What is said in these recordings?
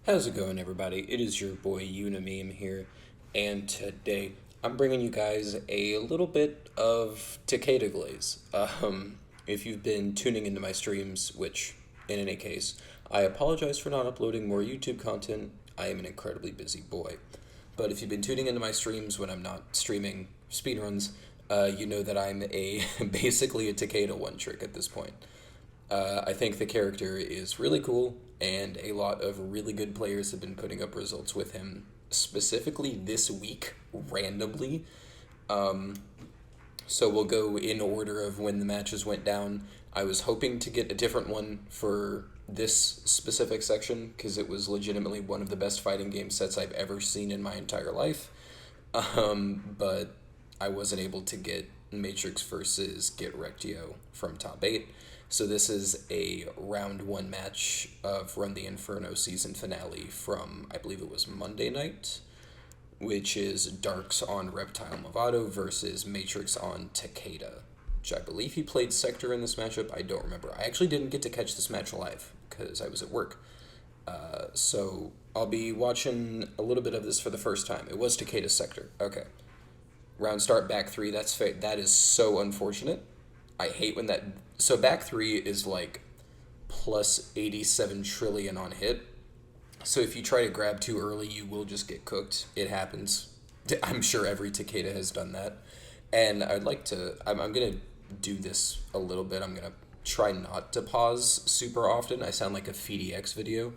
How's it going, everybody? It is your boy Unimeme here, and today I'm bringing you guys a little bit of Takeda glaze. If you've been tuning into my streams, which, in any case, I apologize for not uploading more YouTube content. I am an incredibly busy boy. But if you've been tuning into my streams when I'm not streaming speedruns, you know that I'm a basically a Takeda one trick at this point. I think the character is really cool, and a lot of really good players have been putting up results with him, specifically this week, randomly. So we'll go in order of when the matches went down. I was hoping to get a different one for this specific section, because it was legitimately one of the best fighting game sets I've ever seen in my entire life. But I wasn't able to get Matrix versus Get Rectio from top 8. So this is a round 1 match of Run the Inferno season finale from, I believe it was Monday night, which is Darkz on Reptile Movado versus Matrix on Takeda, which I believe he played Sector in this matchup. I don't remember. I actually didn't get to catch this match live because I was at work. So I'll be watching a little bit of this for the first time. It was Takeda's Sector. Okay. Round start, back 3. That is so unfortunate. I hate when that... So back 3 is like plus 87 trillion on hit. So if you try to grab too early, you will just get cooked. It happens. I'm sure every Takeda has done that. And I'd like to... I'm going to do this a little bit. I'm going to try not to pause super often. I sound like a FDX video.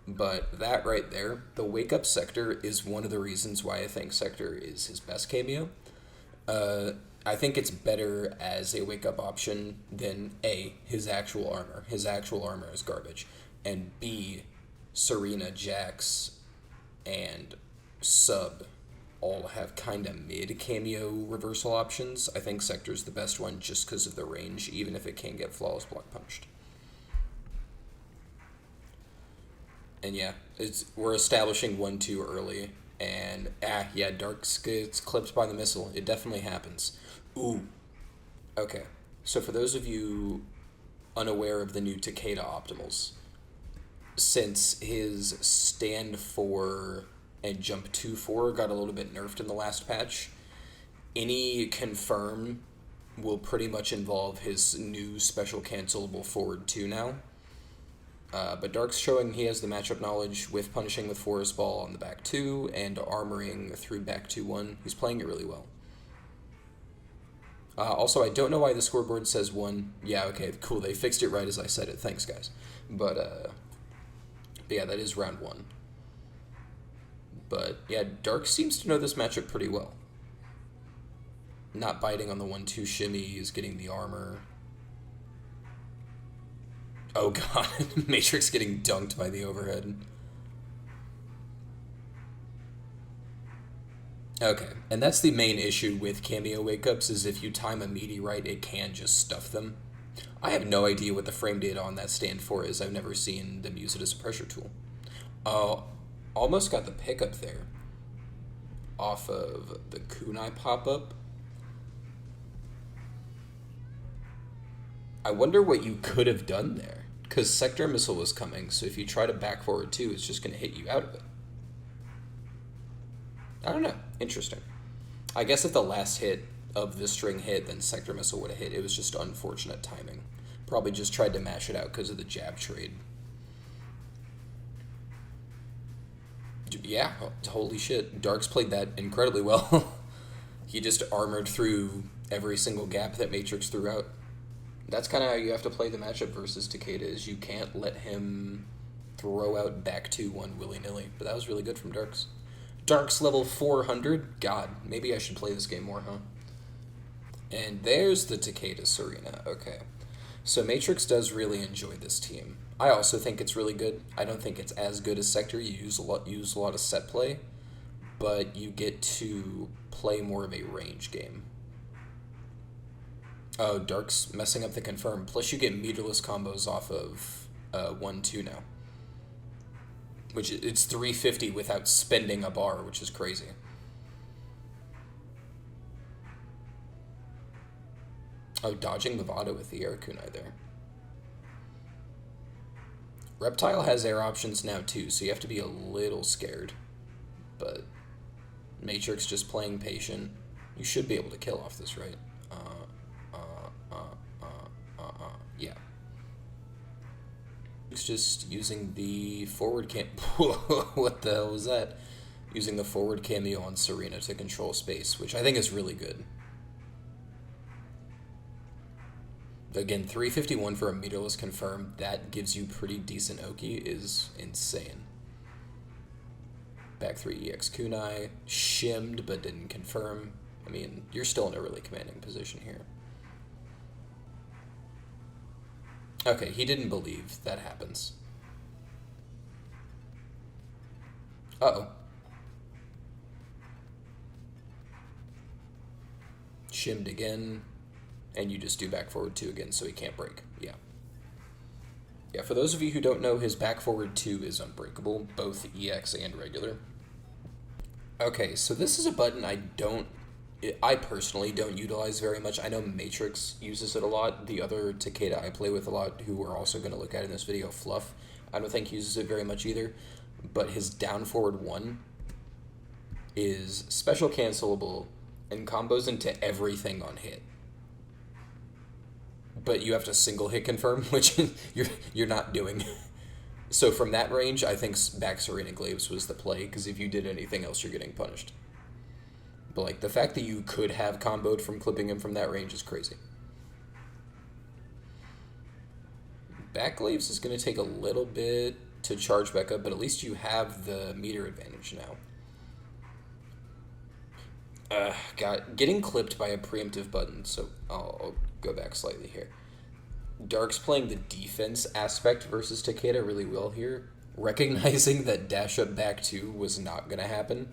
But that right there, the Wake Up Sector, is one of the reasons why I think Sector is his best cameo. I think it's better as a wake up option than A, his actual armor. His actual armor is garbage. And B, Serena, Jax, and Sub all have kind of mid cameo reversal options. I think Sector's the best one just because of the range, even if it can't get flawless block punched. And yeah, we're establishing 1-2 early. And, yeah, Darkz gets clipped by the missile. It definitely happens. Ooh. Okay. So for those of you unaware of the new Takeda optimals, since his stand 4 and jump 2-4 got a little bit nerfed in the last patch, any confirm will pretty much involve his new special cancelable forward 2 now. But Dark's showing he has the matchup knowledge with punishing with Forest Ball on the back 2 and armoring through back 2-1. He's playing it really well. Also, I don't know why the scoreboard says 1. Yeah, okay, cool. They fixed it right as I said it. Thanks, guys. But yeah, that is round 1. But yeah, Dark seems to know this matchup pretty well. Not biting on the 1-2 shimmy, he's getting the armor. Oh god, Matrix getting dunked by the overhead. Okay, and that's the main issue with cameo wake-ups, is if you time a meaty right, it can just stuff them. I have no idea what the frame data on that stand 4 is. I've never seen them use it as a pressure tool. Almost got the pickup there off of the kunai pop-up. I wonder what you could have done there, because Sector Missile was coming, so if you try to back forward too, it's just going to hit you out of it. I don't know. Interesting. I guess if the last hit of the string hit, then Sector Missile would have hit. It was just unfortunate timing. Probably just tried to mash it out because of the jab trade. Yeah, holy shit. Darkz played that incredibly well. He just armored through every single gap that Matrix threw out. That's kind of how you have to play the matchup versus Takeda, is you can't let him throw out back 2-1 willy-nilly. But that was really good from Darkz. Darkz level 400? God, maybe I should play this game more, huh? And there's the Takeda Serena. Okay. So Matrix does really enjoy this team. I also think it's really good. I don't think it's as good as Sector. You use a lot of set play, but you get to play more of a range game. Oh, Dark's messing up the confirm. Plus, you get meterless combos off of 1-2 now. Which it's 350 without spending a bar, which is crazy. Oh, dodging Movado with the air kunai there. Reptile has air options now too, so you have to be a little scared. But Matrix just playing patient. You should be able to kill off this, right? Yeah. It's just using the forward what the hell was that? Using the forward cameo on Serena to control space, which I think is really good. Again, 351 for a meterless confirm, that gives you pretty decent Oki, is insane. Back 3 EX Kunai, shimmed but didn't confirm. I mean, you're still in a really commanding position here. Okay, he didn't believe. That happens. Uh-oh. Shimmed again, and you just do back forward 2 again so he can't break. Yeah. Yeah, for those of you who don't know, his back forward 2 is unbreakable, both EX and regular. Okay, so this is a button I personally don't utilize very much. I know Matrix uses it a lot. The other Takeda I play with a lot, who we're also going to look at in this video, Fluff, I don't think uses it very much either. But his down forward 1 is special cancelable and combos into everything on hit. But you have to single hit confirm, which you're not doing. So from that range, I think back Serena Glaives was the play, because if you did anything else, you're getting punished. But like the fact that you could have comboed from clipping him from that range is crazy. Back Glaives is going to take a little bit to charge back up, but at least you have the meter advantage now. Getting clipped by a preemptive button, so I'll go back slightly here. Darkz playing the defense aspect versus Takeda really well here, recognizing that dash up back 2 was not going to happen,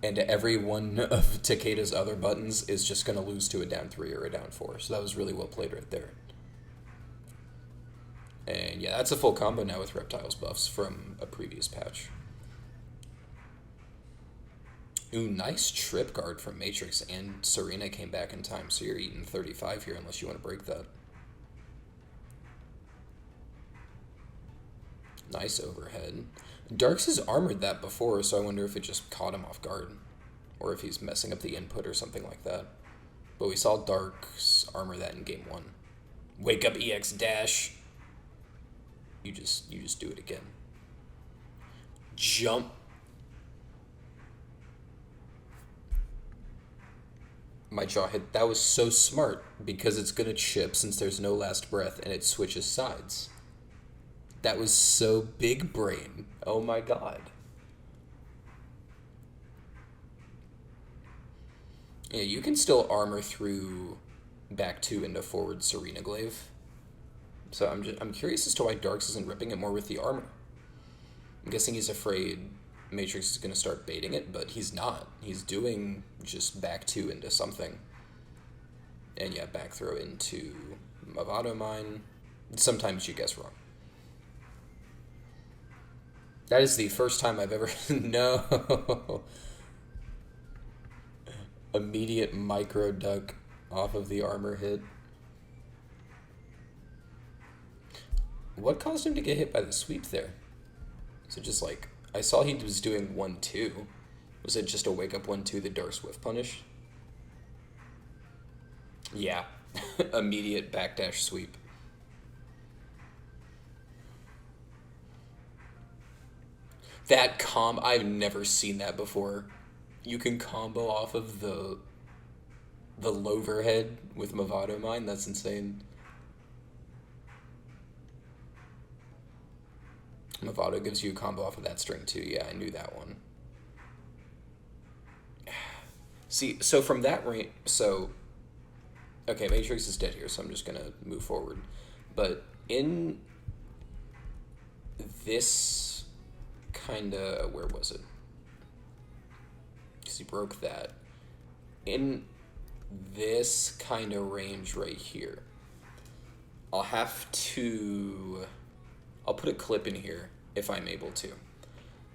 and every one of Takeda's other buttons is just going to lose to a down 3 or a down 4, so that was really well played right there. And yeah, that's a full combo now with Reptile's buffs from a previous patch. Ooh, nice trip guard from Matrix, and Serena came back in time, so you're eating 35 here unless you want to break that. Nice overhead. Darkz has armored that before, so I wonder if it just caught him off guard, or if he's messing up the input or something like that. But we saw Darkz armor that in game 1. Wake up EX dash. You just do it again. Jump. My jaw hit. That was so smart, because it's gonna chip since there's no last breath, and it switches sides. That was so big brain. Oh my god. Yeah, you can still armor through back 2 into forward Serena Glaive. So I'm curious as to why Darkz isn't ripping it more with the armor. I'm guessing he's afraid Matrix is going to start baiting it, but he's not. He's doing just back 2 into something. And yeah, back throw into Movado Mine. Sometimes you guess wrong. That is the first time I've ever... No! Immediate micro duck off of the armor hit. What caused him to get hit by the sweep there? Is it just like... I saw he was doing 1-2. Was it just a wake up 1-2 that Darkz whiff punished? Yeah. Immediate backdash sweep. That I've never seen that before. You can combo off of the Loverhead with Movado Mine. That's insane. Movado gives you a combo off of that string too. Yeah, I knew that one. See, so from that range, okay, Matrix is dead here, so I'm just gonna move forward. But in this kinda, where was it? Because he broke that. In this kind of range right here, I'll put a clip in here if I'm able to.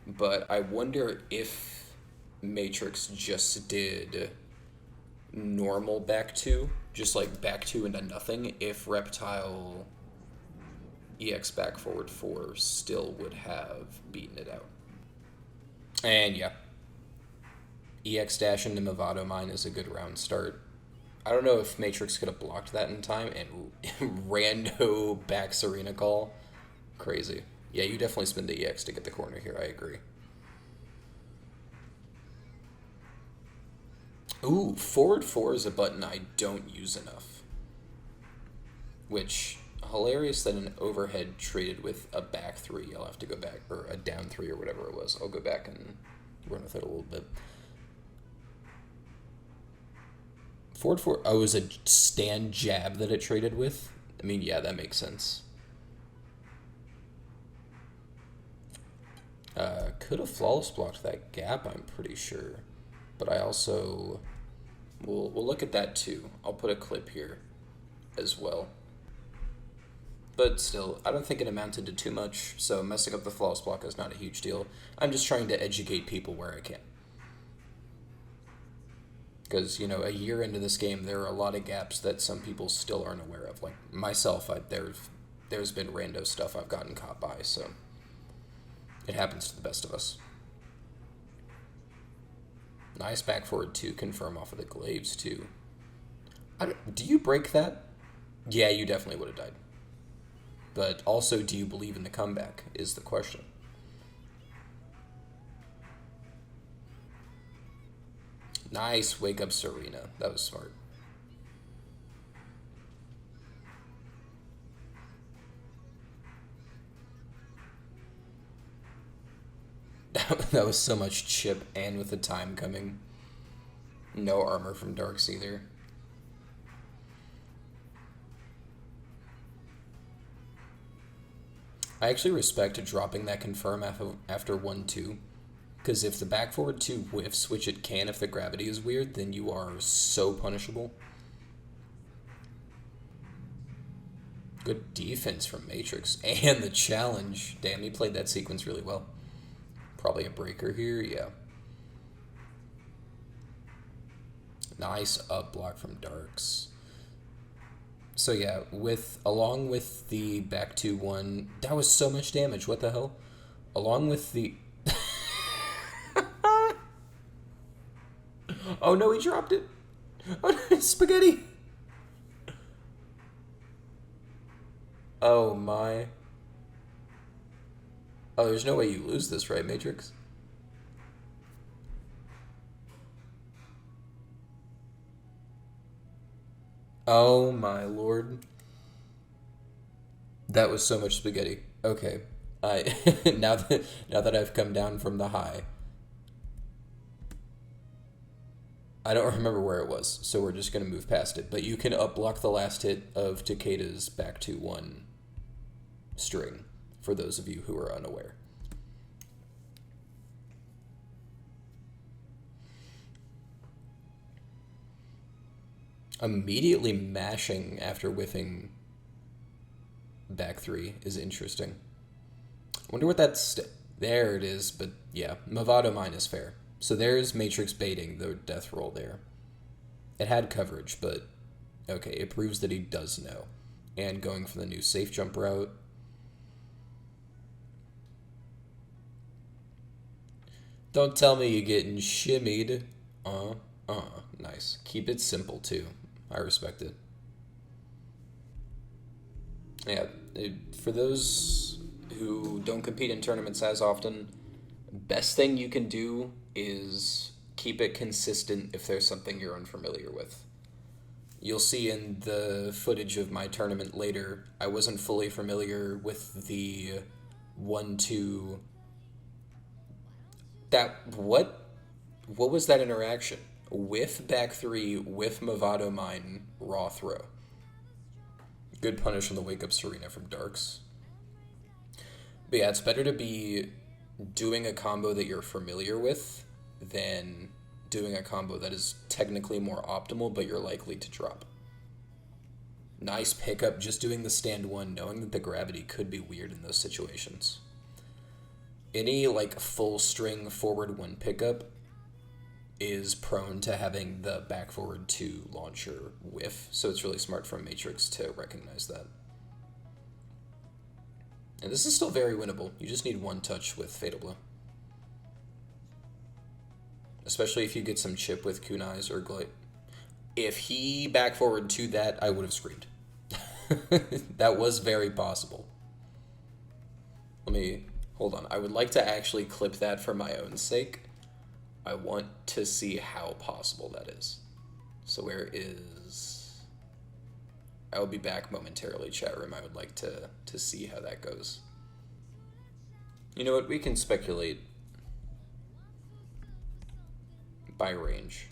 But I wonder if Matrix just did normal back 2, just like back 2 into nothing, if Reptile EX back forward 4 still would have beaten it out. And yeah, EX dash into Movado Mine is a good round start. I don't know if Matrix could have blocked that in time, and rando back Serena call. Crazy. Yeah, you definitely spin the EX to get the corner here, I agree. Ooh, forward 4 is a button I don't use enough. Which, hilarious that an overhead traded with a back 3. I'll have to go back, or a down 3 or whatever it was. I'll go back and run with it a little bit. Forward 4, oh, it was a stand jab that it traded with? I mean, yeah, that makes sense. Could have flawless blocked that gap, I'm pretty sure. But I also... We'll look at that too. I'll put a clip here as well. But still, I don't think it amounted to too much, so messing up the flawless block is not a huge deal. I'm just trying to educate people where I can. Because, you know, a year into this game, there are a lot of gaps that some people still aren't aware of. Like myself, there's been rando stuff I've gotten caught by, so it happens to the best of us. Nice back forward 2, confirm off of the glaives too. Do you break that? Yeah, you definitely would have died. But also, do you believe in the comeback is the question. Nice wake up Serena. That was smart. That was so much chip, and with the time coming. No armor from Darkz either. I actually respect dropping that confirm after 1-2. Because if the back forward 2 whiffs, which it can if the gravity is weird, then you are so punishable. Good defense from Matrix. And the challenge. Damn, he played that sequence really well. Probably a breaker here, yeah. Nice up block from Darkz. So yeah, along with the back 2-1, that was so much damage, what the hell? Along with the... Oh no, he dropped it! Oh no, spaghetti! Oh my... Oh, there's no way you lose this, right, Matrix? Oh my lord. That was so much spaghetti. Okay. Now that I've come down from the high. I don't remember where it was, so we're just going to move past it. But you can up block the last hit of Takeda's back 2-1 string, for those of you who are unaware. Immediately mashing after whiffing back 3 is interesting. Wonder what that's... There it is, but yeah, Movado Mine is fair. So there's Matrix baiting the death roll there. It had coverage, but okay, it proves that he does know. And going for the new safe jump route. Don't tell me you're getting shimmied. Nice. Keep it simple, too. I respect it. Yeah, for those who don't compete in tournaments as often, best thing you can do is keep it consistent if there's something you're unfamiliar with. You'll see in the footage of my tournament later, I wasn't fully familiar with the 1-2... What was that interaction? Whiff back 3, whiff Movado Mine, raw throw. Good punish on the wake up Serena from Darkz. But yeah, it's better to be doing a combo that you're familiar with than doing a combo that is technically more optimal, but you're likely to drop. Nice pickup, just doing the stand 1, knowing that the gravity could be weird in those situations. Any like full string forward 1 pickup is prone to having the back forward 2 launcher whiff, so it's really smart from Matrix to recognize that. And this is still very winnable. You just need one touch with Fatal Blow. Especially if you get some chip with Kunai's or Glaive. If he back forward to that, I would have screamed. That was very possible. Let me... Hold on. I would like to actually clip that for my own sake. I want to see how possible that is. So where is... I will be back momentarily, chat room. I would like to see how that goes. You know what? We can speculate by range,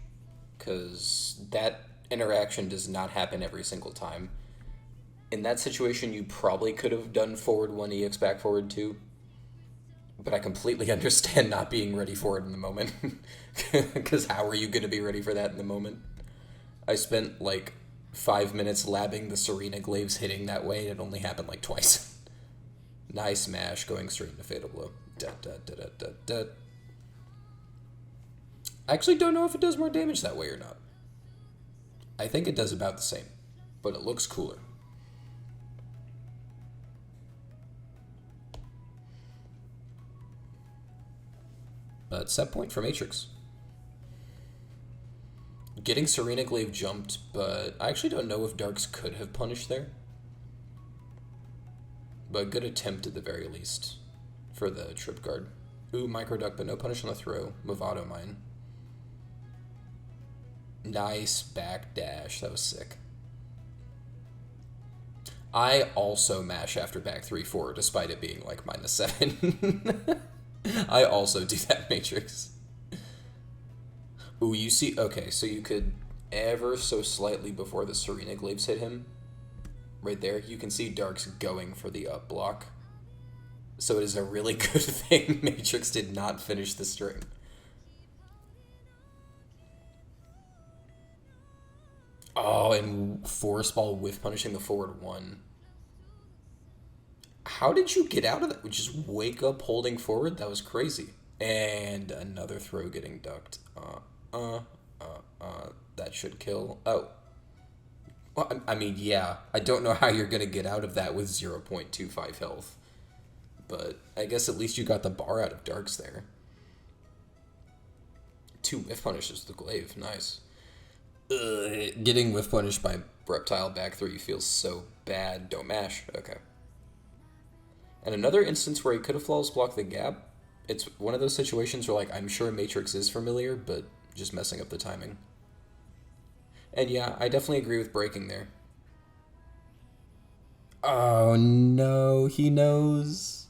because that interaction does not happen every single time. In that situation, you probably could have done forward 1 EX back forward 2, but I completely understand not being ready for it in the moment, because how are you going to be ready for that in the moment? I spent like 5 minutes labbing the Serena Glaives hitting that way, and it only happened like twice. Nice smash, going straight into Fatal Blow. I actually don't know if it does more damage that way or not. I think it does about the same, but it looks cooler. But set point for Matrix. Getting Serena Glaive jumped, but I actually don't know if Darkz could have punished there. But good attempt at the very least for the trip guard. Ooh, micro duck, but no punish on the throw. Movado mine. Nice back dash. That was sick. I also mash after back 3-4, despite it being like -7. I also do that, Matrix. Ooh, you see... Okay, so you could ever so slightly before the Serena Glaives hit him. Right there, you can see Darkz going for the up block. So it is a really good thing Matrix did not finish the string. Oh, and force ball whiff punishing the forward 1. How did you get out of that? Just wake up holding forward? That was crazy. And another throw getting ducked. That should kill. Oh. Well, I mean, yeah. I don't know how you're going to get out of that with 0.25 health. But I guess at least you got the bar out of Darkz there. 2 whiff punishes the Glaive. Nice. Getting whiff punished by Reptile back 3 feels so bad. Don't mash. Okay. And another instance where he could have flawless blocked the gap. It's one of those situations where, like, I'm sure Matrix is familiar, but just messing up the timing. And yeah, I definitely agree with breaking there. Oh no, he knows.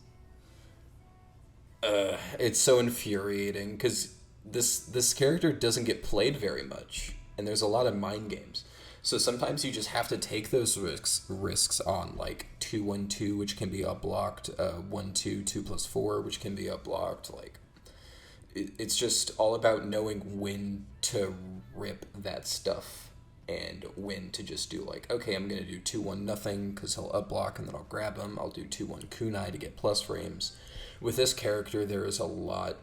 It's so infuriating, because this character doesn't get played very much, and there's a lot of mind games. So sometimes you just have to take those risks on, like 2-1-2, which can be up blocked, 1-2, 2+4, which can be up blocked. Like, it's just all about knowing when to rip that stuff and when to just do, like, okay, I'm gonna do 2-1 nothing because he'll up block and then I'll grab him. I'll do 2-1 kunai to get plus frames. With this character, there is a lot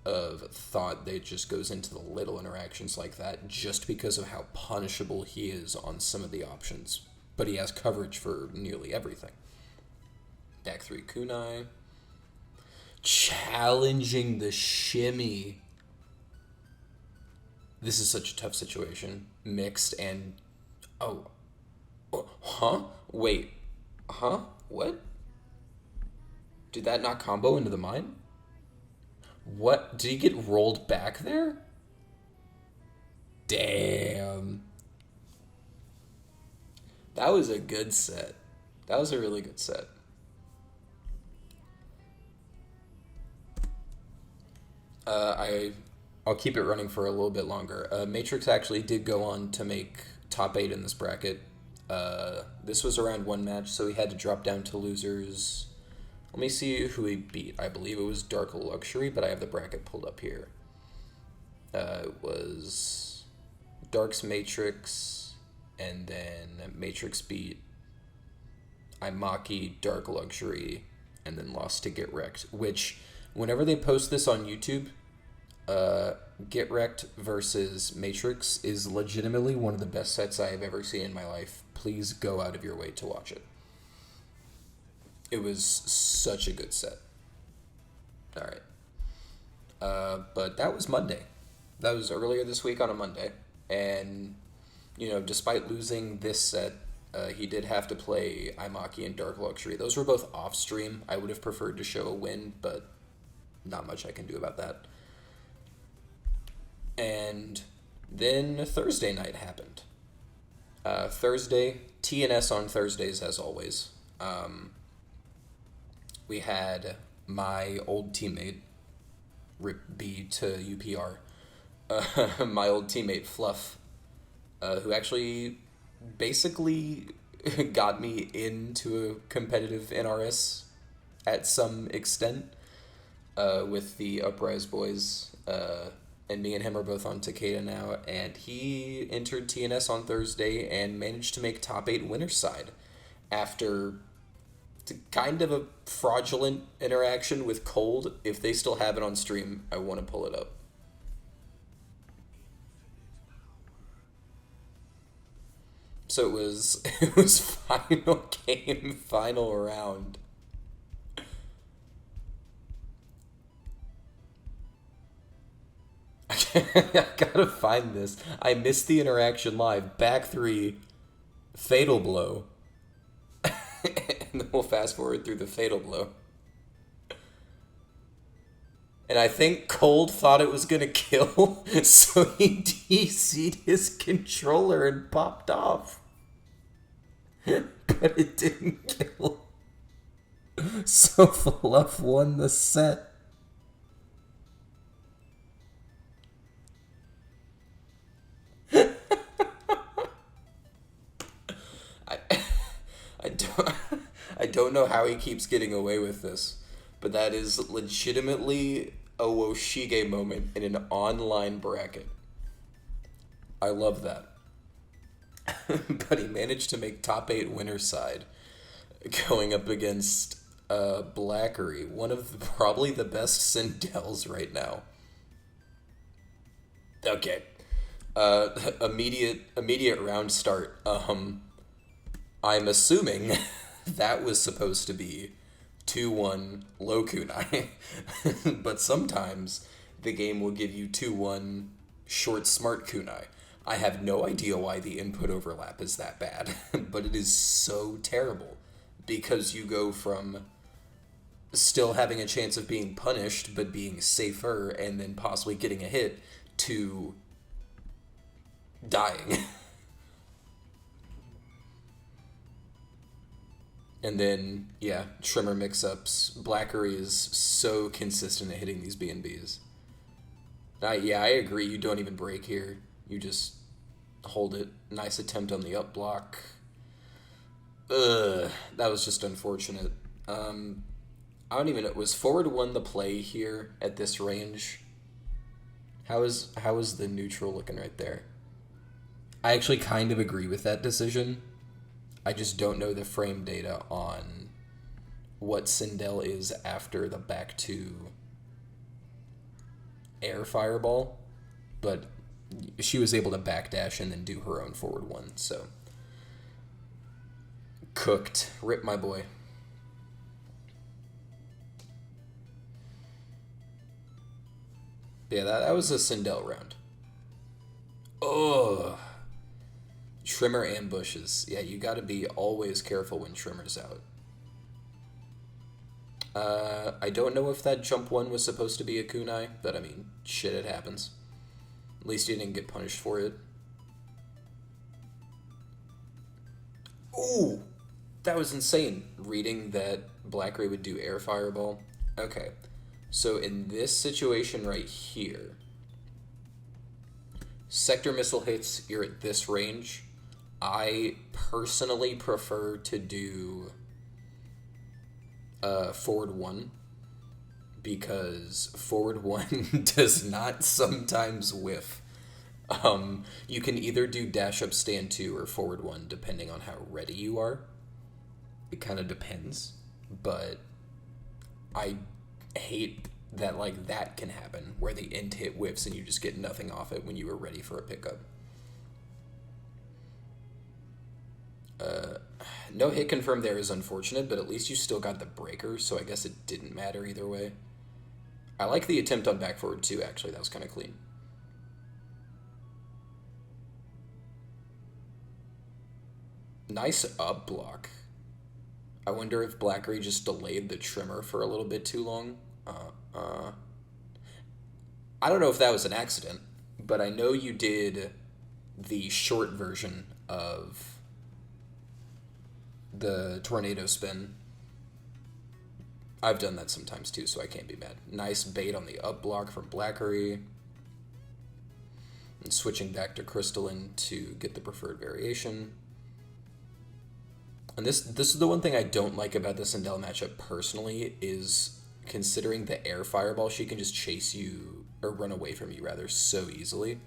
of thought that just goes into the little interactions like that, just because of how punishable he is on some of the options. But he has coverage for nearly everything. Back 3 kunai. Challenging the shimmy. This is such a tough situation. Mixed and... Oh. Huh? Wait. Huh? What? Did that not combo into the mine? What? Did he get rolled back there? Damn. That was a good set. That was a really good set. I'll keep it running for a little bit longer. Matrix actually did go on to make top 8 in this bracket. This was around 1 match, so he had to drop down to losers. Let me see who he beat. I believe it was Dark Luxury, but I have the bracket pulled up here. It was Dark's Matrix, and then Matrix beat Imaki, Dark Luxury, and then lost to Get Wrecked, which, whenever they post this on YouTube, Get Wrecked versus Matrix is legitimately one of the best sets I have ever seen in my life. Please go out of your way to watch it. It was such a good set. All right. But that was Monday. That was earlier this week on a Monday. And, despite losing this set, he did have to play Imaki and Dark Luxury. Those were both off stream. I would have preferred to show a win, but not much I can do about that. And then Thursday night happened. Thursday, TNS on Thursdays as always. We had my old teammate, Rip B to UPR, my old teammate Fluff, who actually basically got me into a competitive NRS at some extent, with the Uprise boys, and me and him are both on Takeda now, and he entered TNS on Thursday and managed to make top 8 winner's side after kind of a fraudulent interaction with Cold. If they still have it on stream, I want to pull it up. So it was final game, final round. I gotta find this. I missed the interaction live. Back 3, fatal blow. And then we'll fast forward through the fatal blow. And I think Cold thought it was gonna kill, so he DC'd his controller and popped off. But it didn't kill. So Fluff won the set. I don't know how he keeps getting away with this, but that is legitimately a Woshige moment in an online bracket. I love that. But he managed to make top 8 winner's side, going up against Blachary, one of probably the best Sindels right now. Okay. Immediate round start. I'm assuming that was supposed to be 2-1 low kunai. But sometimes the game will give you 2-1 short smart kunai. I have no idea why the input overlap is that bad, but it is so terrible because you go from still having a chance of being punished but being safer and then possibly getting a hit to dying. And then, yeah, Trimmer mix-ups. Blachary is so consistent at hitting these B&Bs. Yeah, I agree. You don't even break here. You just hold it. Nice attempt on the up block. That was just unfortunate. I don't even know. Was forward 1 the play here at this range? How is the neutral looking right there? I actually kind of agree with that decision. I just don't know the frame data on what Sindel is after the back 2 air fireball, but she was able to backdash and then do her own forward 1, so cooked. Rip my boy. Yeah, that was a Sindel round. Oh, Trimmer ambushes. Yeah, you gotta be always careful when Trimmer's out. I don't know if that jump 1 was supposed to be a kunai, but I mean, shit, it happens. At least you didn't get punished for it. Ooh, that was insane. Reading that Blachary would do air fireball. Okay, so in this situation right here, sector missile hits, you're at this range. I personally prefer to do forward 1 because forward 1 does not sometimes whiff. You can either do dash up stand 2 or forward 1 depending on how ready you are. It kind of depends, but I hate that that can happen where the end hit whiffs and you just get nothing off it when you were ready for a pickup. No hit confirmed there is unfortunate, but at least you still got the breaker, so I guess it didn't matter either way. I like the attempt on back forward too, actually. That was kind of clean. Nice up block. I wonder if Blachary just delayed the trimmer for a little bit too long. I don't know if that was an accident, but I know you did the short version of the tornado spin. I've done that sometimes too, so I can't be mad. Nice bait on the up block from Blachary. And switching back to Crystalline to get the preferred variation. And this is the one thing I don't like about the Sindel matchup personally, is considering the air fireball, she can just chase you, or run away from you rather, so easily.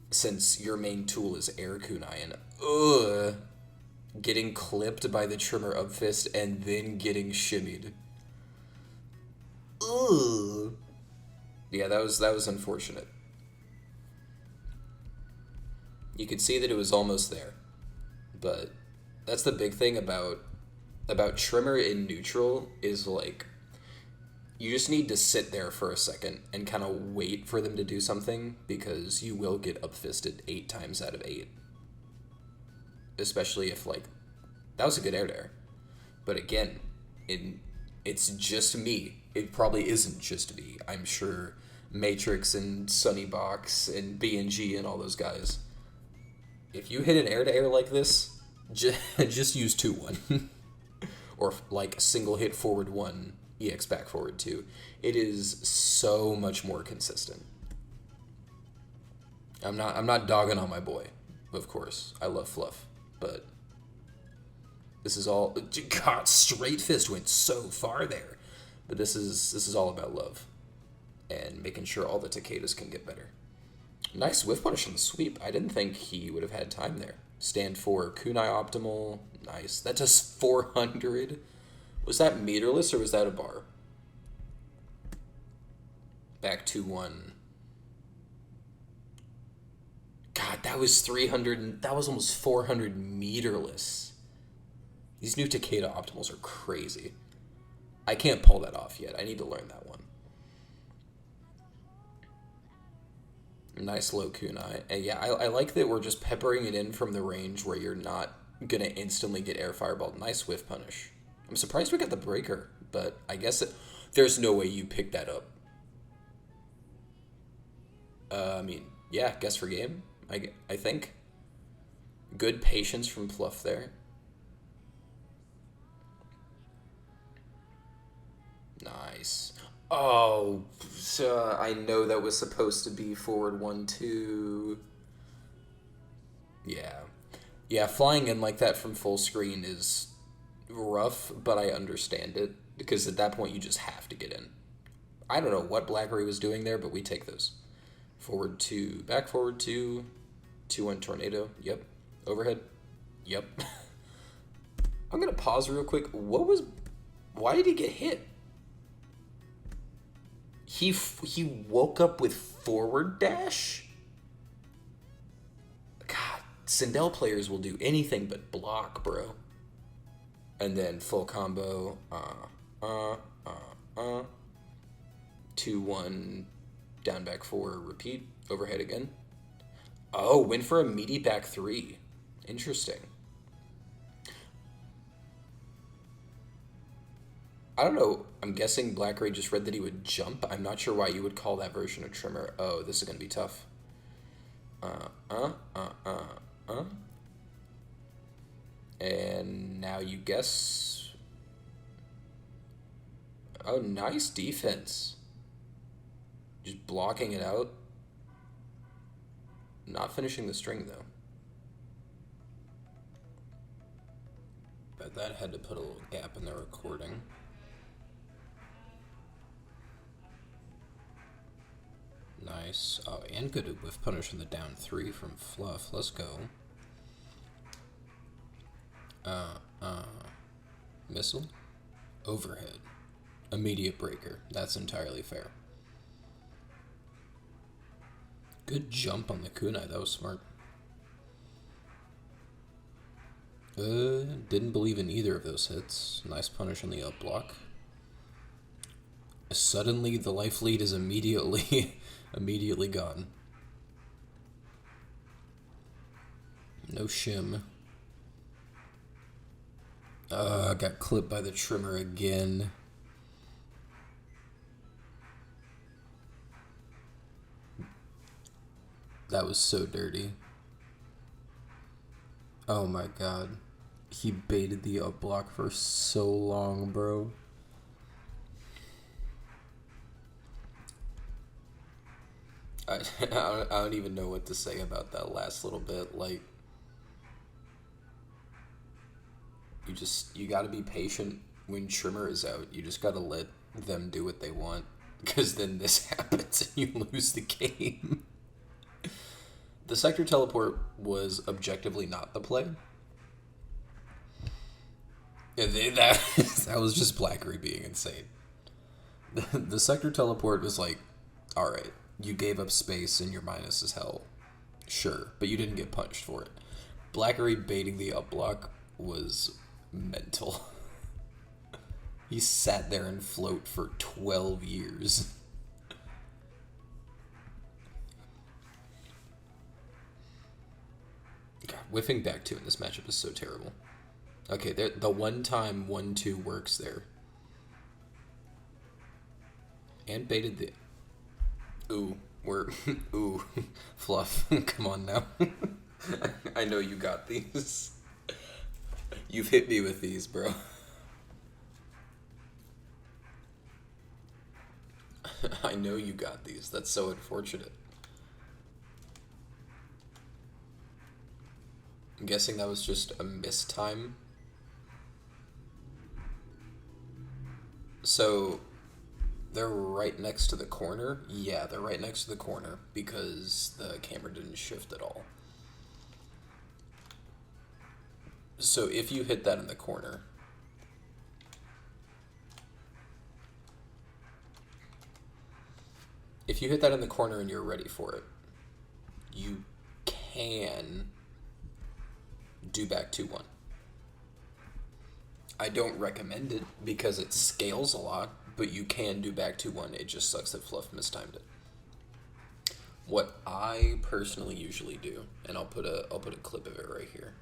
Since your main tool is air kunai, and getting clipped by the trimmer up fist and then getting shimmied. Ugh. Yeah, that was unfortunate. You could see that it was almost there. But that's the big thing about trimmer in neutral, is like, you just need to sit there for a second and kind of wait for them to do something, because you will get up fisted 8 times out of 8. Especially if, like, that was a good air to air. But again, it's just me. It probably isn't just me. I'm sure Matrix and Sunnybox and BNG and all those guys, if you hit an air to air like this, just use 2-1. Or like single hit forward 1, EX back forward 2. It is so much more consistent. I'm not dogging on my boy, of course. I love Fluff, but this is all, God, straight fist went so far there. But this is all about love and making sure all the Takedas can get better. Nice whiff punish on the sweep. I didn't think he would have had time there. Stand for kunai optimal. Nice. That does 400. Was that meterless or was that a bar? Back 2-1. God, that was 300. That was almost 400 meterless. These new Takeda optimals are crazy. I can't pull that off yet. I need to learn that one. Nice low kunai. And yeah, I like that we're just peppering it in from the range where you're not going to instantly get air fireballed. Nice whiff punish. I'm surprised we got the breaker, but I guess there's no way you picked that up. I mean, yeah, guess for game, I think. Good patience from Fluff there. Nice. Oh, so I know that was supposed to be forward 1-2. Yeah. Yeah, flying in like that from full screen is rough, but I understand it, because at that point you just have to get in. I don't know what Blachary was doing there, but we take those. Forward 2, back forward 2, 2-1 tornado. Yep. Overhead. Yep. I'm going to pause real quick. Why did he get hit? He woke up with forward dash? God, Sindel players will do anything but block, bro. And then full combo. 2-1, down back 4, repeat, overhead again. Oh, went for a meaty back 3. Interesting. I don't know. I'm guessing Blachary just read that he would jump. I'm not sure why you would call that version a trimmer. Oh, this is going to be tough. And now you guess. Oh, nice defense. Just blocking it out. Not finishing the string, though. But that had to put a little gap in the recording. Nice. Oh, and good whiff punish on the down 3 from Fluff. Let's go. Missile. Overhead. Immediate breaker. That's entirely fair. Good jump on the kunai. That was smart. Didn't believe in either of those hits. Nice punish on the up block. Suddenly, the life lead is immediately gone. No shim. Got clipped by the trimmer again. That was so dirty. Oh my god. He baited the up block for so long, bro. I don't even know what to say about that last little bit. Like, you gotta be patient when trimmer is out. You just gotta let them do what they want, because then this happens and you lose the game. The sector teleport was objectively not the play. That was just Blachary being insane. The sector teleport was like, alright, you gave up space and your minus is hell. Sure, but you didn't get punished for it. Blachary baiting the up block was mental. He sat there and float for 12 years. God, whiffing back two in this matchup is so terrible. Okay, the one-time 1-2 works there. And baited the... Ooh, ooh, Fluff, come on now. I know you got these. You've hit me with these, bro. I know you got these. That's so unfortunate. I'm guessing that was just a mistime. So, they're right next to the corner? Yeah, they're right next to the corner because the camera didn't shift at all. So if you hit that in the corner, and you're ready for it, you can do back 2-1. I don't recommend it because it scales a lot, but you can do back 2-1. It just sucks that Fluff mistimed it. What I personally usually do, and I'll put a clip of it right here.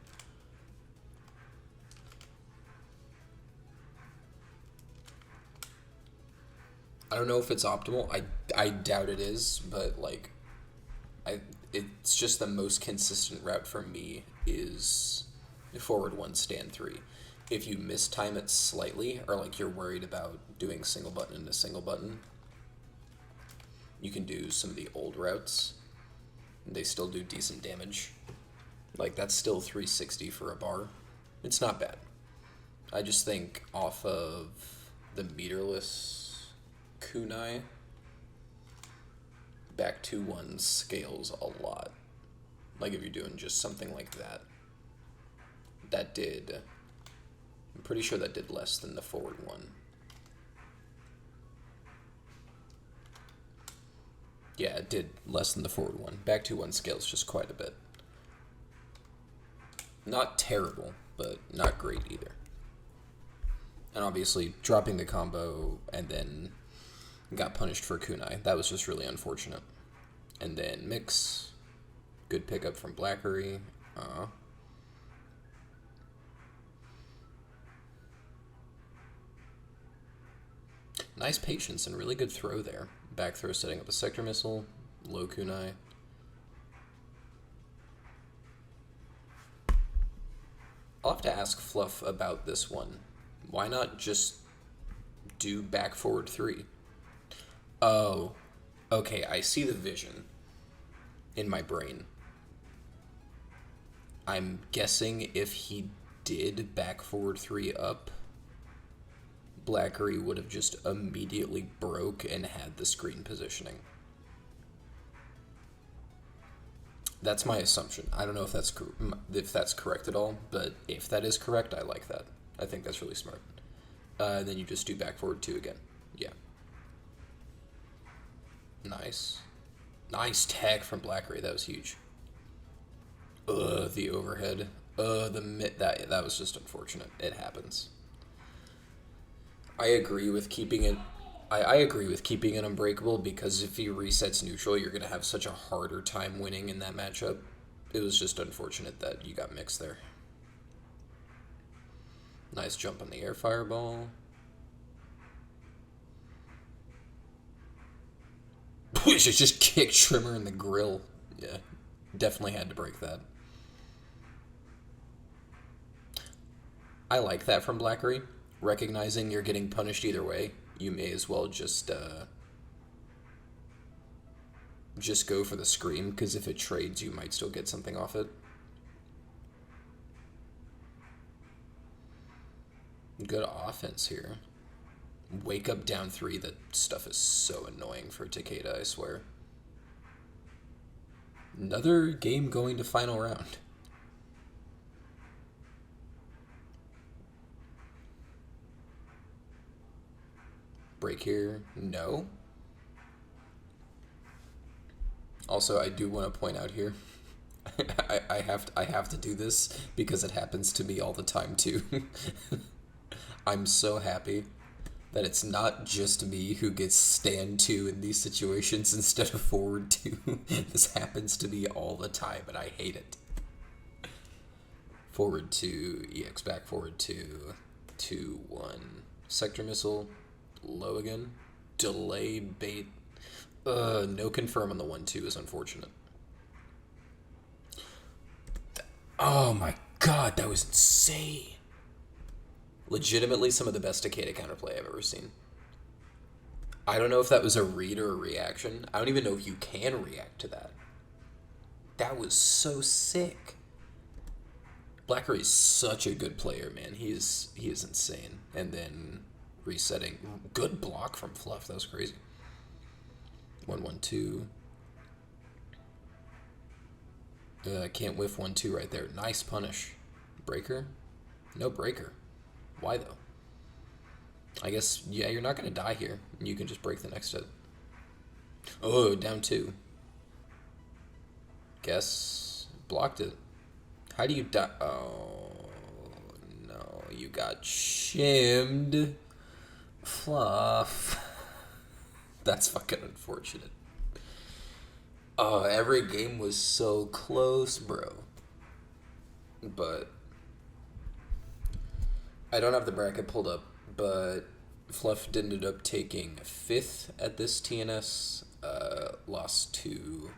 I don't know if it's optimal. I doubt it is, but like, it's just the most consistent route for me is forward 1, stand 3. If you mistime it slightly, or like you're worried about doing single button into single button, you can do some of the old routes. They still do decent damage. Like, that's still 360 for a bar. It's not bad. I just think off of the meterless kunai, back 2-1 scales a lot. Like, if you're doing just something like that, I'm pretty sure that did less than the forward 1. Yeah, it did less than the forward 1. Back 2-1 scales just quite a bit. Not terrible, but not great either. And obviously, dropping the combo and then got punished for kunai. That was just really unfortunate. And then mix. Good pickup from Blachary. Nice patience and really good throw there. Back throw setting up a sector missile. Low kunai. I'll have to ask Fluff about this one. Why not just do back forward 3? Oh, okay, I see the vision in my brain. I'm guessing if he did back forward 3 up, Blachary would have just immediately broke and had the screen positioning. That's my assumption. I don't know if that's correct at all, but if that is correct, I like that. I think that's really smart. Then you just do back forward 2 again. Yeah. Nice. Nice tag from Blachary. That was huge. The overhead. That was just unfortunate. It happens. I agree with keeping it. I agree with keeping it unbreakable because if he resets neutral, you're gonna have such a harder time winning in that matchup. It was just unfortunate that you got mixed there. Nice jump on the air fireball. We should just kick Trimmer in the grill. Yeah, definitely had to break that. I like that from Blachary. Recognizing you're getting punished either way, you may as well just go for the scream, because if it trades, you might still get something off it. Good offense here. Wake up down 3. That stuff is so annoying for Takeda, I swear. Another game going to final round. Break here. No. Also, I do want to point out here, I have to do this because it happens to me all the time too. I'm so happy that it's not just me who gets stand 2 in these situations instead of forward 2. This happens to me all the time, and I hate it. Forward 2, EX back, forward 2, 2, 1. Sector missile, low again. Delay bait. No confirm on the 1-2 is unfortunate. Oh my god, that was insane. Legitimately some of the best Takeda counterplay I've ever seen. I don't know if that was a read or a reaction. I don't even know if you can react to that. That was so sick. Blachary is such a good player, man. He is insane. And then resetting. Good block from Fluff. That was crazy. 1-1-2. Can't whiff 1-2 right there. Nice punish. Breaker? No breaker. Why though? I guess, yeah, you're not going to die here. You can just break the next hit. Oh, down 2. Guess blocked it. How do you die? Oh, no. You got shimmed. Fluff. That's fucking unfortunate. Oh, every game was so close, bro. But I don't have the bracket pulled up, but Fluff ended up taking 5th at this TNS. Lost to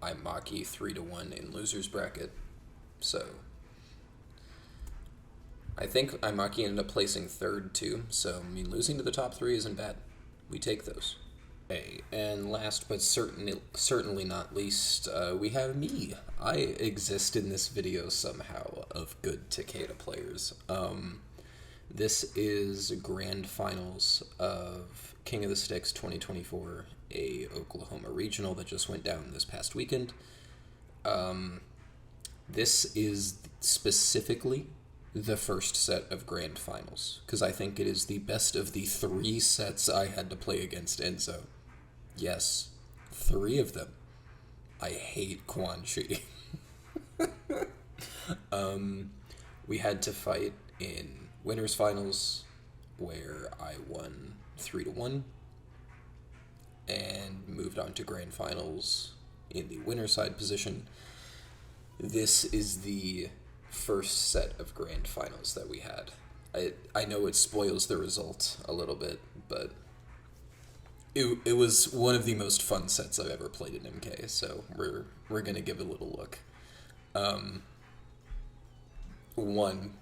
Imaki 3-1 in losers bracket. So I think Imaki ended up placing 3rd too. So I mean, losing to the top 3 isn't bad. We take those. Okay, and last but certainly not least, we have me. I exist in this video somehow of good Takeda players. This is Grand Finals of King of the Sticks 2024, a Oklahoma regional that just went down this past weekend. This is specifically the first set of Grand Finals, because I think it is the best of the 3 sets I had to play against Enzo. Yes, 3 of them. I hate Quan Chi. We had to fight in winners finals where I won 3-1 and moved on to grand finals in the winner side position. This is the first set of grand finals that we had. I know it spoils the result a little bit, but it was one of the most fun sets I've ever played in MK, so we're gonna give it a little look. 1,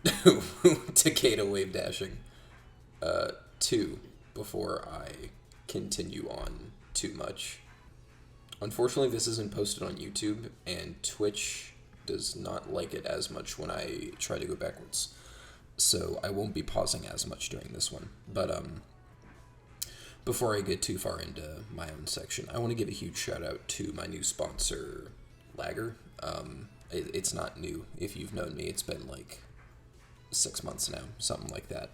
Takeda wave dashing. 2, before I continue on too much. Unfortunately, this isn't posted on YouTube, and Twitch does not like it as much when I try to go backwards. So I won't be pausing as much during this one. But before I get too far into my own section, I want to give a huge shout out to my new sponsor, Lagger. It's not new. If you've known me, it's been like 6 months now, something like that.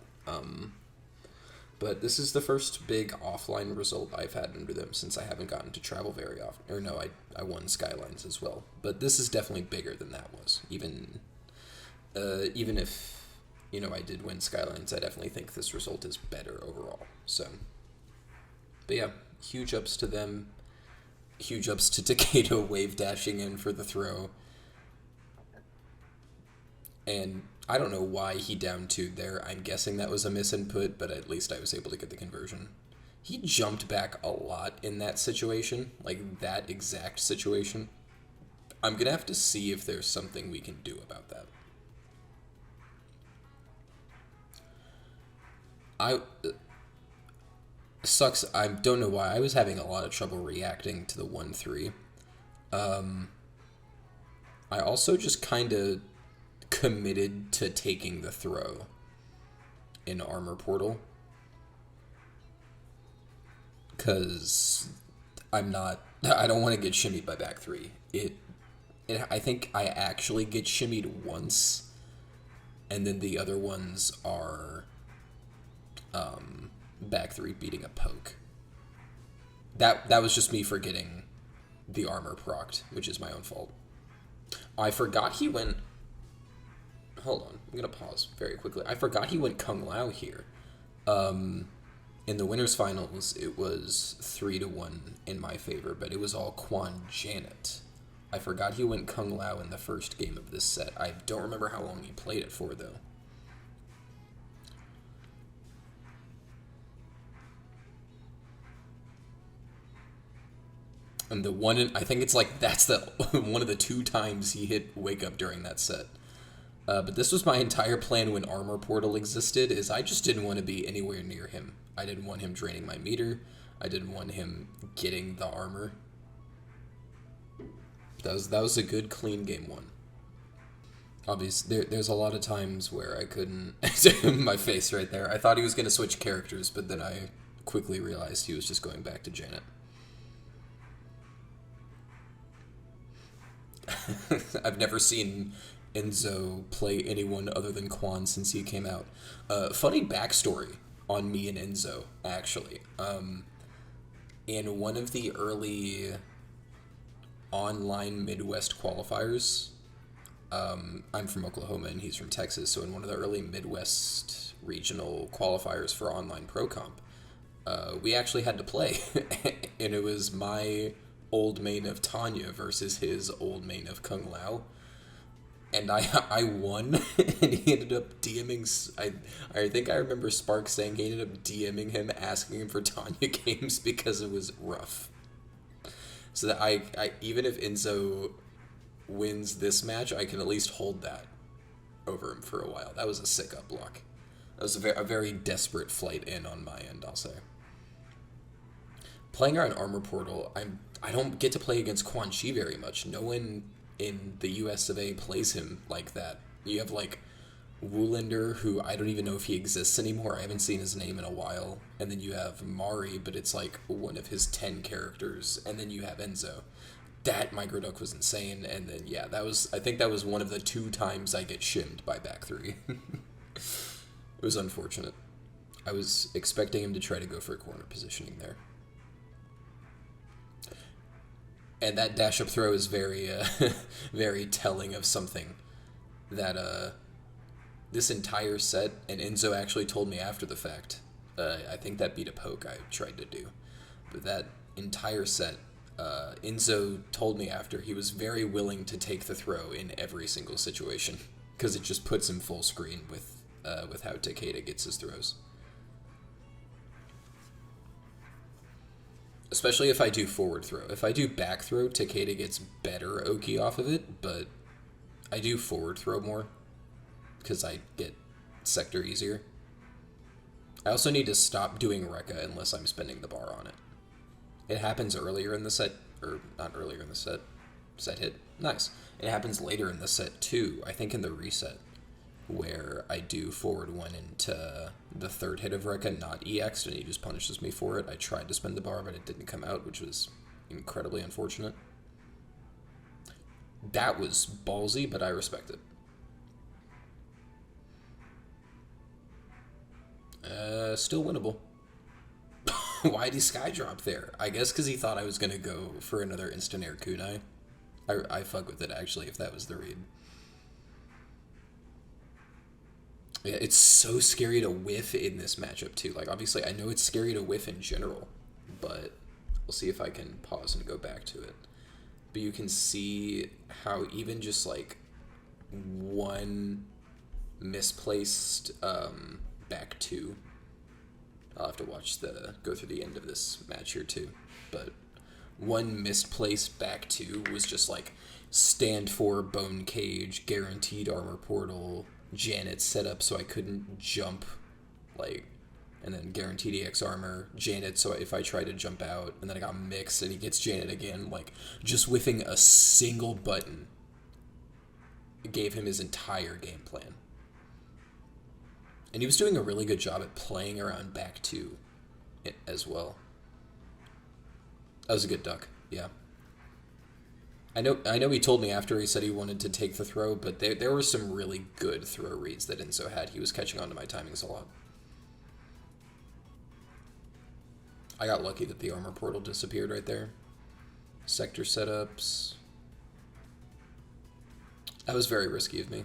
But this is the first big offline result I've had under them since I haven't gotten to travel very often. Or no, I won Skylines as well. But this is definitely bigger than that was. Even Even if, I did win Skylines, I definitely think this result is better overall. So, but yeah, huge ups to them. Huge ups to Takeda wave dashing in for the throw. And I don't know why he down 2'd there. I'm guessing that was a misinput, but at least I was able to get the conversion. He jumped back a lot in that situation, like that exact situation. I'm going to have to see if there's something we can do about that. Sucks. I don't know why. I was having a lot of trouble reacting to the 1-3. I also just kind of committed to taking the throw in Armor Portal. Because I don't want to get shimmied by back 3. I think I actually get shimmied once, and then the other ones are back 3 beating a poke. That was just me forgetting the armor procced, which is my own fault. I forgot he went... Hold on, I'm going to pause very quickly. I forgot he went Kung Lao here. In the winners finals, it was 3-1 in my favor, but it was all Quan Janet. I forgot he went Kung Lao in the first game of this set. I don't remember how long he played it for, though. And the one, I think it's like, that's the one of the 2 times he hit Wake Up during that set. But this was my entire plan when Armor Portal existed, is I just didn't want to be anywhere near him. I didn't want him draining my meter. I didn't want him getting the armor. That was a good, clean game 1. Obviously, there's a lot of times where I couldn't... my face right there. I thought he was going to switch characters, but then I quickly realized he was just going back to Janet. I've never seen Enzo play anyone other than Quan since he came out. Funny backstory on me and Enzo, actually. In one of the early online Midwest qualifiers, I'm from Oklahoma and he's from Texas, so in one of the early Midwest regional qualifiers for online pro comp, we actually had to play, and it was my old main of Tanya versus his old main of Kung Lao. And I won, and he ended up DMing... I think I remember Spark saying he ended up DMing him, asking him for Tanya games because it was rough. So that I even if Enzo wins this match, I can at least hold that over him for a while. That was a sick up block. That was a very desperate flight in on my end, I'll say. Playing around Armor Portal, I don't get to play against Quan Chi very much. No one in the US of A plays him like that. You have like Woolander, who I don't even know if he exists anymore. I haven't seen his name in a while. And then you have Mari, but it's like one of his 10 characters. And then you have Enzo. That Microduck was insane. And then yeah, I think that was one of the 2 times I get shimmed by back 3. It was unfortunate. I was expecting him to try to go for a corner positioning there. And that dash up throw is very, very telling of something that this entire set, and Enzo actually told me after the fact, I think that beat a poke I tried to do, but that entire set, Enzo told me after he was very willing to take the throw in every single situation, because it just puts him full screen with how Takeda gets his throws. Especially if I do forward throw. If I do back throw, Takeda gets better Oki off of it, but I do forward throw more because I get sector easier. I also need to stop doing Rekka unless I'm spending the bar on it. It happens earlier in the set, or not earlier in the set. Set hit. Nice. It happens later in the set too, I think in the reset, where I do forward 1 into the 3rd hit of Rekka, not EX'd, and he just punishes me for it. I tried to spend the bar, but it didn't come out, which was incredibly unfortunate. That was ballsy, but I respect it. Still winnable. Why'd he skydrop there? I guess because he thought I was going to go for another instant air kunai. I fuck with it, actually, if that was the read. Yeah, it's so scary to whiff in this matchup too. Like obviously I know it's scary to whiff in general, but we'll see if I can pause and go back to it. But you can see how even just like one misplaced back two. I'll have to watch the go through the end of this match here too. But one misplaced back two was just like stand for bone cage, guaranteed armor portal, Janet set up so I couldn't jump, like, and then guaranteed EX armor, Janet so if I tried to jump out, and then I got mixed and he gets Janet again, like, just whiffing a single button gave him his entire game plan. And he was doing a really good job at playing around back two as well. That was a good duck, yeah. I know he told me after he said he wanted to take the throw, but there were some really good throw reads that Enzo had. He was catching on to my timings a lot. I got lucky that the armor portal disappeared right there. Sector setups. That was very risky of me.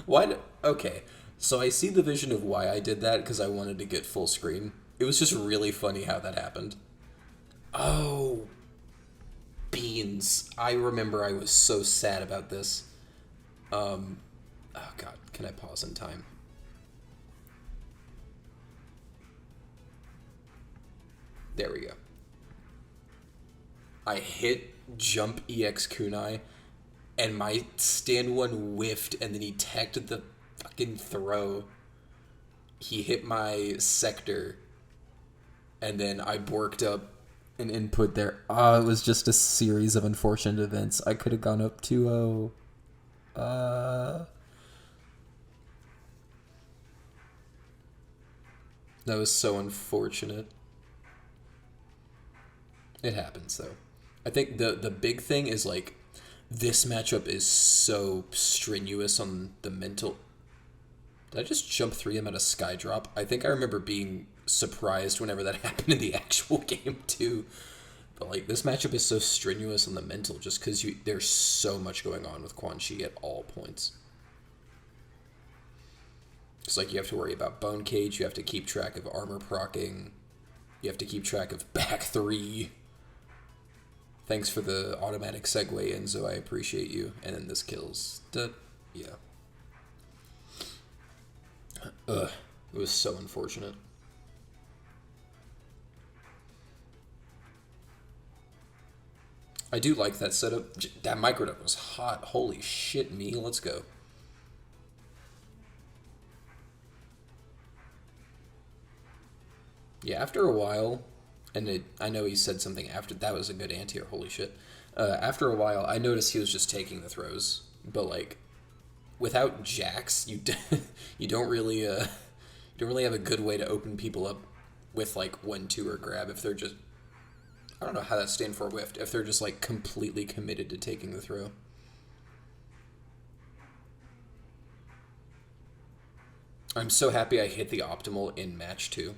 Why? Okay, so I see the vision of why I did that because I wanted to get full screen. It was just really funny how that happened. Oh, beans! I remember I was so sad about this. Oh God, can I pause in time? There we go. I hit jump EX kunai, and my stand one whiffed, and then he teched the fucking throw. He hit my sector, and then I borked up an input there. Oh, it was just a series of unfortunate events. I could have gone up 2-0. That was so unfortunate. It happens, though. I think the big thing is, like, this matchup is so strenuous on the mental. Did I just jump 3M at a sky drop? I think I remember being surprised whenever that happened in the actual game, too. But, like, this matchup is so strenuous on the mental just because there's so much going on with Quan Chi at all points. It's like you have to worry about bone cage, you have to keep track of armor procking, you have to keep track of back three. Thanks for the automatic segue, Enzo. I appreciate you. And then this kills. Yeah. Ugh. It was so unfortunate. I do like that setup. That microdub was hot. Holy shit me. Let's go. Yeah, after a while, and I know he said something after, that was a good anti-air, holy shit. After a while, I noticed he was just taking the throws, but, like, without jacks, you don't really have a good way to open people up with, like, 1-2 or grab if they're just, I don't know how that stand for whiffed, if they're just, like, completely committed to taking the throw. I'm so happy I hit the optimal in match 2.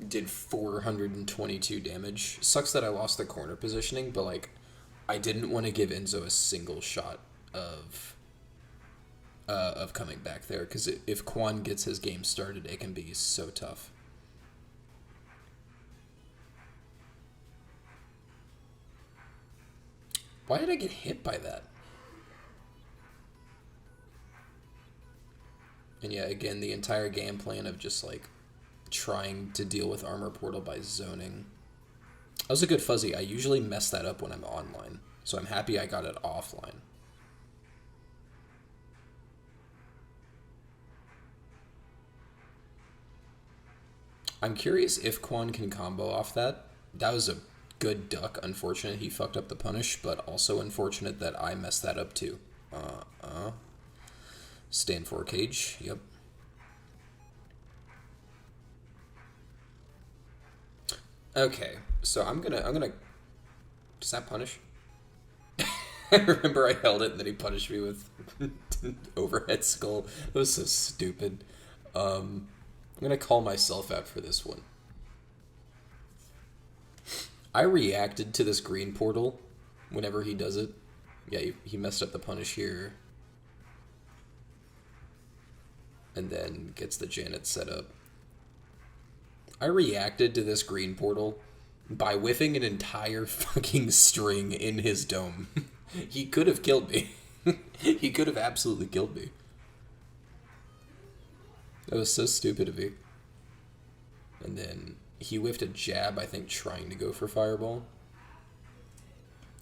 Did 422 damage. Sucks that I lost the corner positioning, but, like, I didn't want to give Enzo a single shot of coming back there, because if Quan gets his game started, it can be so tough. Why did I get hit by that? And yeah, again, the entire game plan of just, like, trying to deal with armor portal by zoning. That was a good fuzzy. I usually mess that up when I'm online, so I'm happy I got it offline. I'm curious if Quan can combo off that. That was a good duck. Unfortunate he fucked up the punish, but also unfortunate that I messed that up too. Stand for cage. Yep. Okay, so I'm gonna. Does that punish? I remember I held it and then he punished me with overhead skull. It was so stupid. I'm gonna call myself out for this one. I reacted to this green portal whenever he does it. Yeah, he messed up the punish here. And then gets the Janet set up. I reacted to this green portal by whiffing an entire fucking string in his dome. He could have killed me. He could have absolutely killed me. That was so stupid of me. And then he whiffed a jab, I think, trying to go for Fireball.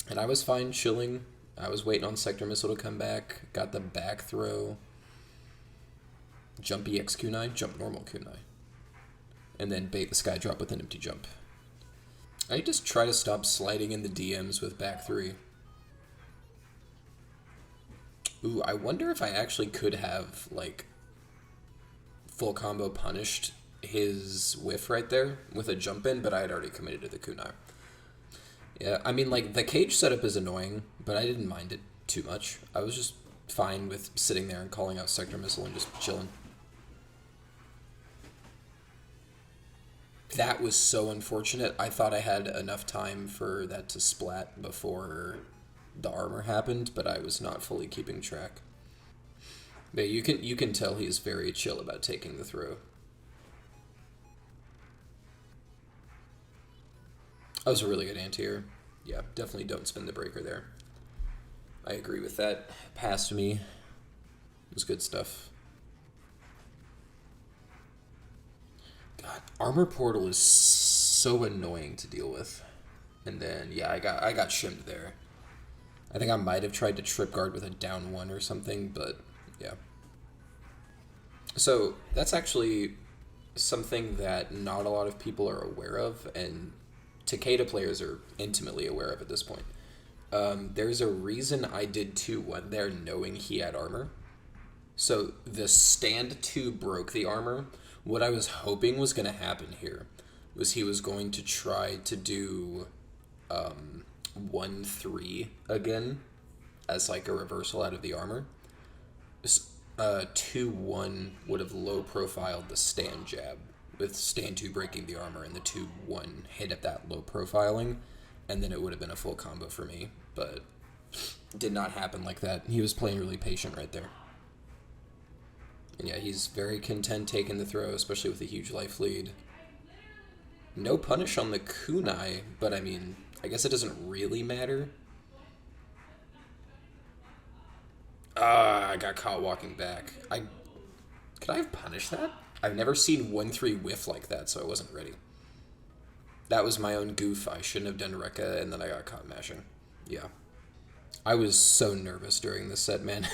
And I was fine chilling. I was waiting on Sector Missile to come back. Got the back throw. Jump EX kunai, jump normal kunai. And then bait the sky drop with an empty jump. I just try to stop sliding in the DMs with back three. Ooh, I wonder if I actually could have, like, full combo punished his whiff right there with a jump in, but I had already committed to the kunai. Yeah, I mean, like, the cage setup is annoying, but I didn't mind it too much. I was just fine with sitting there and calling out Sector Missile and just chilling. That was so unfortunate. I thought I had enough time for that to splat before the armor happened, but I was not fully keeping track. But you can tell he's very chill about taking the throw. That was a really good anti-air. Yeah, definitely don't spin the breaker there. I agree with that. Past me. It was good stuff. God, armor portal is so annoying to deal with. And then yeah, I got shimmed there. I think I might have tried to trip guard with a down one or something, but yeah. So that's actually something that not a lot of people are aware of, and Takeda players are intimately aware of at this point. There's a reason I did 2-1 there knowing he had armor. So the stand 2 broke the armor. What I was hoping was going to happen here was he was going to try to do 1-3 again as like a reversal out of the armor. 2-1 would have low profiled the stand jab, with stand 2 breaking the armor and the 2-1 hit at that low profiling, and then it would have been a full combo for me, but did not happen like that. He was playing really patient right there. And yeah, he's very content taking the throw, especially with a huge life lead. No punish on the kunai, but I mean, I guess it doesn't really matter. I got caught walking back. Could I have punished that? I've never seen 1-3 whiff like that, so I wasn't ready. That was my own goof. I shouldn't have done Rekka, and then I got caught mashing. Yeah. I was so nervous during this set, man.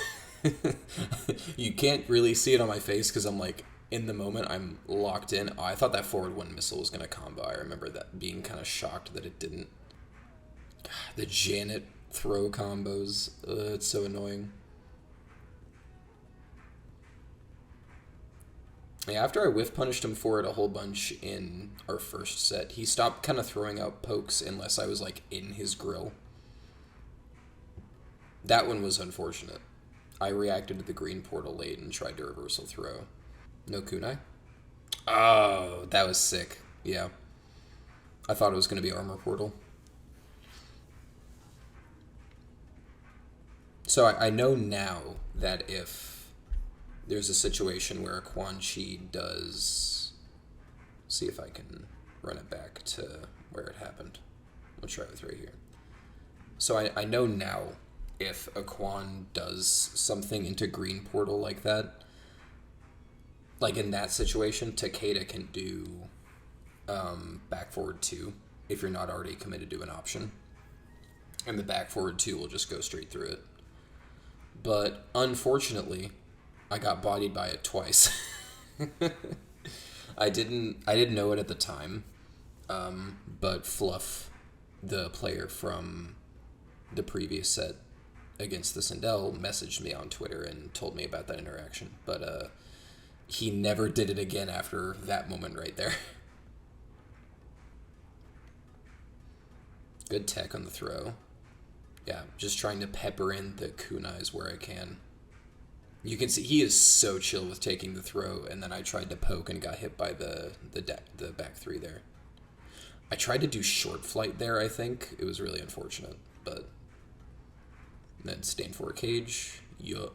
You can't really see it on my face because I'm like, in the moment, I'm locked in. Oh, I thought that forward 1 missile was going to combo. I remember that being kind of shocked that it didn't. God, the Janet throw combos. It's so annoying. Yeah, after I whiff punished him for it a whole bunch in our first set, he stopped kind of throwing out pokes unless I was like in his grill. That one was unfortunate. I reacted to the green portal late and tried to reversal throw. No kunai? Oh, that was sick. Yeah. I thought it was going to be armor portal. So I know now that if there's a situation where a Quan Chi does... See if I can run it back to where it happened. We'll try with right here. So I know now if a Quan does something into green portal like that, like in that situation, Takeda can do back forward 2 if you're not already committed to an option. And the back forward 2 will just go straight through it. But unfortunately, I got bodied by it twice. I didn't know it at the time, but Fluff, the player from the previous set against the Sindel, messaged me on Twitter and told me about that interaction. But he never did it again after that moment right there. Good tech on the throw. Yeah, just trying to pepper in the kunais where I can. You can see he is so chill with taking the throw, and then I tried to poke and got hit by the back 3 there. I tried to do short flight there, I think. It was really unfortunate, but then stand for a cage. Yup.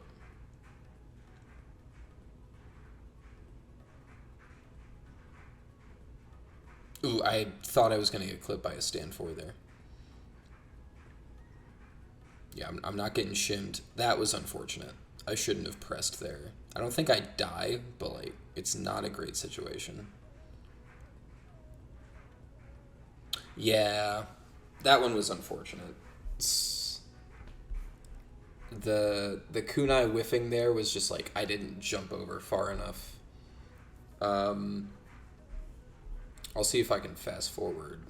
Ooh, I thought I was going to get clipped by a stand for there. Yeah, I'm not getting shimmed. That was unfortunate. I shouldn't have pressed there. I don't think I'd die, but, like, it's not a great situation. Yeah, that one was unfortunate. The kunai whiffing there was just like I didn't jump over far enough. Um, I'll see if I can fast forward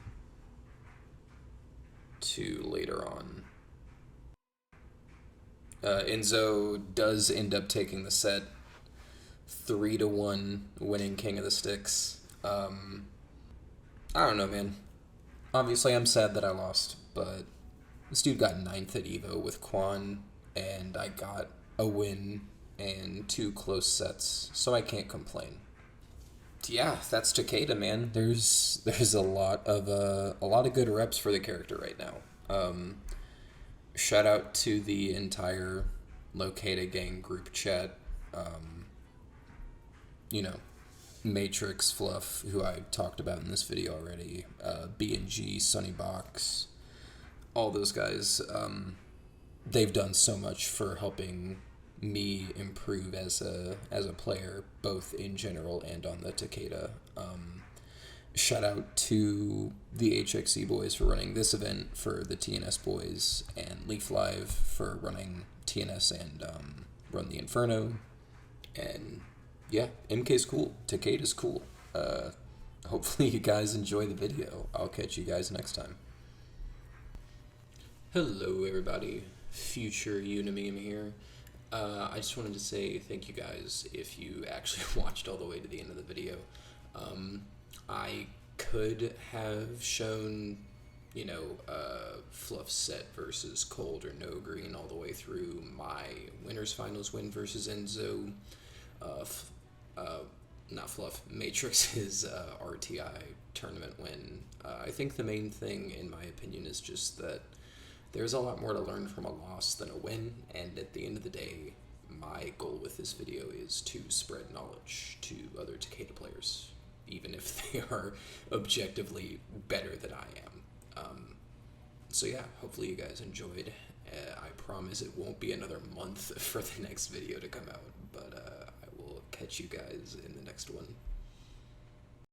to later on. Enzo does end up taking the set 3-1, winning King of the Sticks. I don't know, man. Obviously, I'm sad that I lost, but this dude got ninth at Evo with Quan, and I got a win and two close sets, so I can't complain. Yeah, that's Takeda, man. There's a lot of good reps for the character right now. Shout out to the entire Locata gang group chat. You know, Matrix, Fluff, who I talked about in this video already, B&G, Sunnybox, all those guys. They've done so much for helping me improve as a player, both in general and on the Takeda. Shout out to the HXC boys for running this event for the TNS boys, and Leaf Live for running TNS and Run the Inferno. And yeah, MK's cool. Takeda's cool. Hopefully you guys enjoy the video. I'll catch you guys next time. Hello, everybody. Future Unimeme here. I just wanted to say thank you guys if you actually watched all the way to the end of the video. I could have shown, Fluff set versus Cold or No Green all the way through my winners finals win versus Enzo. Not Fluff, Matrix's RTI tournament win. I think the main thing, in my opinion, is just that there's a lot more to learn from a loss than a win, and at the end of the day, my goal with this video is to spread knowledge to other Takeda players, even if they are objectively better than I am. So yeah, hopefully you guys enjoyed. I promise it won't be another month for the next video to come out, but I will catch you guys in the next one.